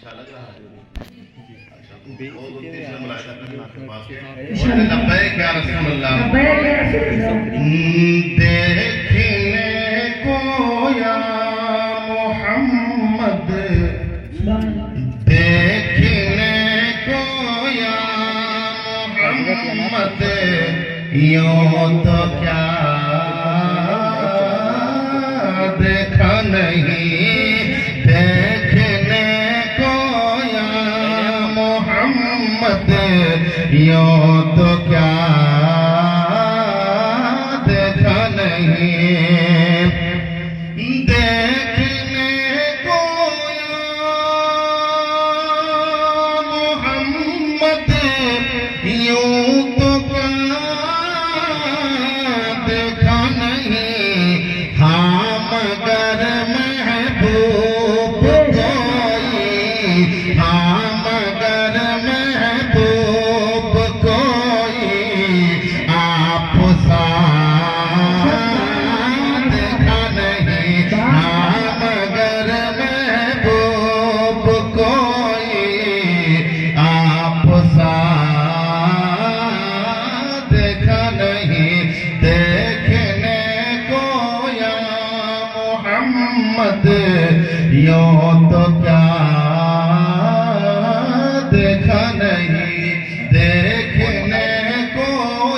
अच्छा लग रहा है देखने को या मोहम्मद, देखने को या मोहम्मद, यूं तो क्या देखा नहीं, देखने को या मोहम्मद, यूं तो क्या देखा नहीं, देखने को या मोहम्मद, यूं तो क्या देखा नहीं, हाँ मगर महबूब कोई, हाँ मगर महबूब कोई आप सा देखा नहीं, हाँ मगर महबूब कोई आप सा देखा नहीं, देखने को या मोहम्मद, यूं तो क्या देखा नहीं, देखने को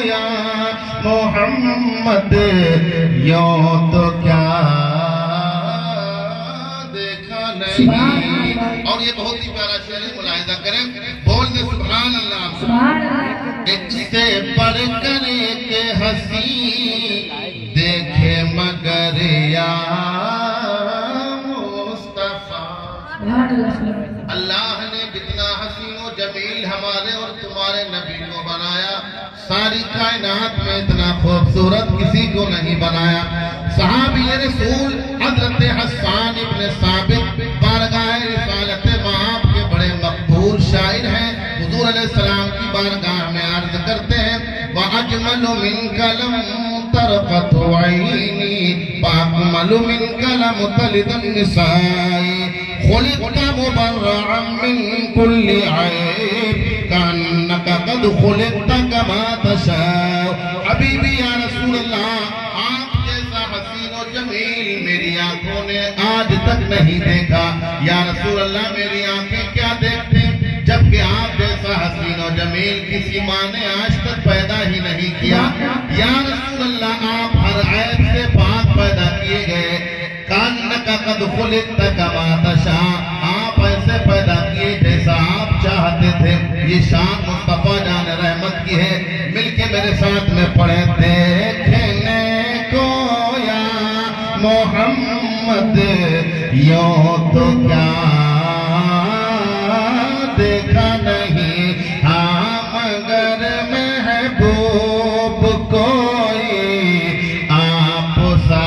या मोहम्मद, यूं तो क्या देखा नहीं। और ये बहुत ही प्यारा शेर है, मुलाहिजा करें, बोल दे सुभान अल्लाह। एक से बढ़ कर एक हंसी देखे मगर या मुस्तफा। अल्लाह ने जितना हसीनो जमील हमारे और तुम्हारे नबी को बनाया, सारी कायनात में इतना खूबसूरत किसी को नहीं बनाया। सहाबी रसूल हजरत हसन इब्न साबित बारगाह रिसालत माप के बड़े मकबूल शायर हैं। हुजूर अलैहिस्सलाम की बारगाह में अर्ज करते हैं, व अजमलु मिन कलम तरफतु ऐनी, बाकमलु मिन कलम तलिदन निसाई, खुलिक़्ता मुबर्रअन मिन कुल्ली ऐब, कअन्नका क़द खुलिक़्ता कमा तशाअ। हबीबी या रसूल अल्लाह, आप जैसा हसीन और जमील मेरी आंखों ने आज तक नहीं देखा। या रसूल अल्लाह, मेरी आंखें क्या देखते जबकि आप जैसा हसीन और जमील किसी माँ ने आज तक पैदा ही नहीं किया। या रसूल अल्लाह, आप हर ऐब से पाक पैदा किए गए। कअन्नका क़द खुलिक़्ता कमा तशाअ, आप ऐसे पैदा किए जैसा आप चाहते थे। ये शान मुस्तफा जान रहमत की है। मिलके मेरे साथ में पढ़े, देखने को या मोहम्मद, यूं तो क्या देखा नहीं, हाँ मगर महबूब कोई आप सा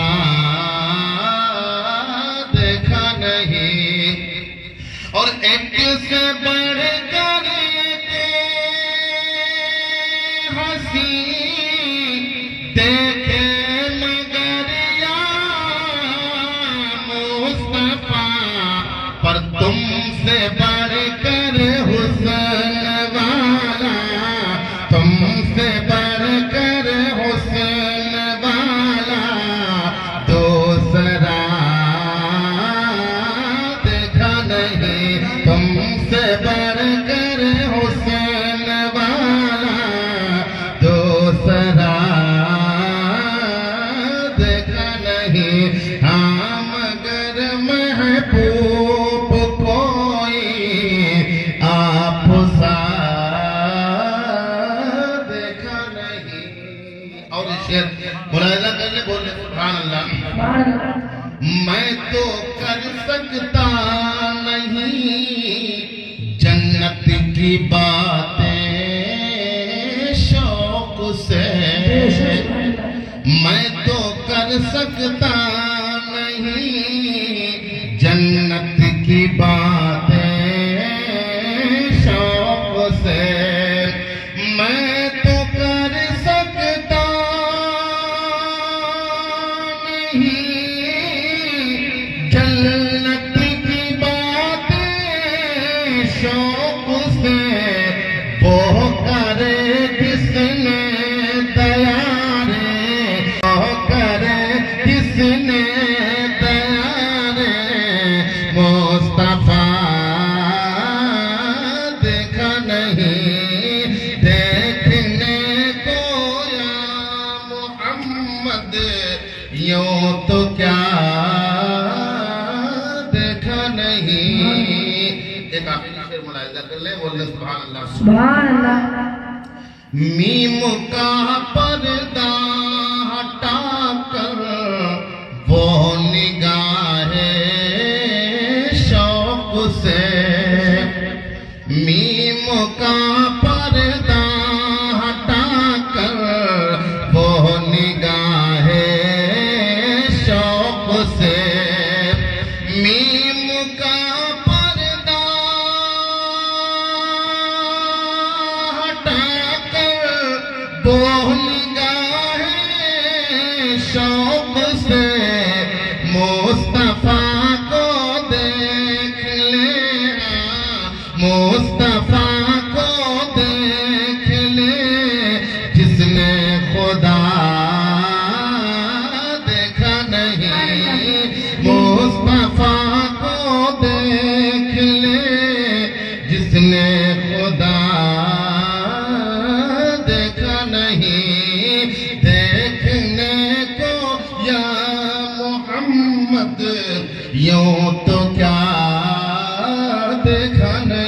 देखा नहीं। और एक से बढ़ कर हंसी देखे मगर या मुस्तफा, पर तुमसे बढ़ कर हुस्न वाला, तुमसे बढ़ कर हुस्न वाला दूसरा देखा नहीं, तुमसे बढ़ कर हुस्न वाला दूसरा देखा नहीं, हाँ मगर महबूब कोई आप सा देखा नहीं। और शेर मुलाहिजा करने बोले सुभान अल्लाह। मैं तो कर सकता नहीं जन्नत की बातें शौक से, मैं तो कर सकता नहीं जन्नत की बातें शौक से, मैं तो कर सकता नहीं जन्नत की बातें मुस्तफा देखा नहीं देखने को या मोहम्मद यूं तो क्या देखा नहीं। एक आखिरी शेर मुलाहिजा कर ले, बोल सुभान अल्लाह। सुभान अल्लाह। मीम का पर्दा हटा कर वो निगाहे शौक से, मीम का पर्दा हटा कर वो निगाहे शौक से, मीम का पर्दा हटा कर वो निगाहे शौक से मुस्तफा को देख ले, मुस्तफा को देख ले जिसने खुदा देखा नहीं, मुस्तफा को देख ले जिसने खुदा देखा नहीं, देखने को या मोहम्मद यूं तो क्या देखा नहीं।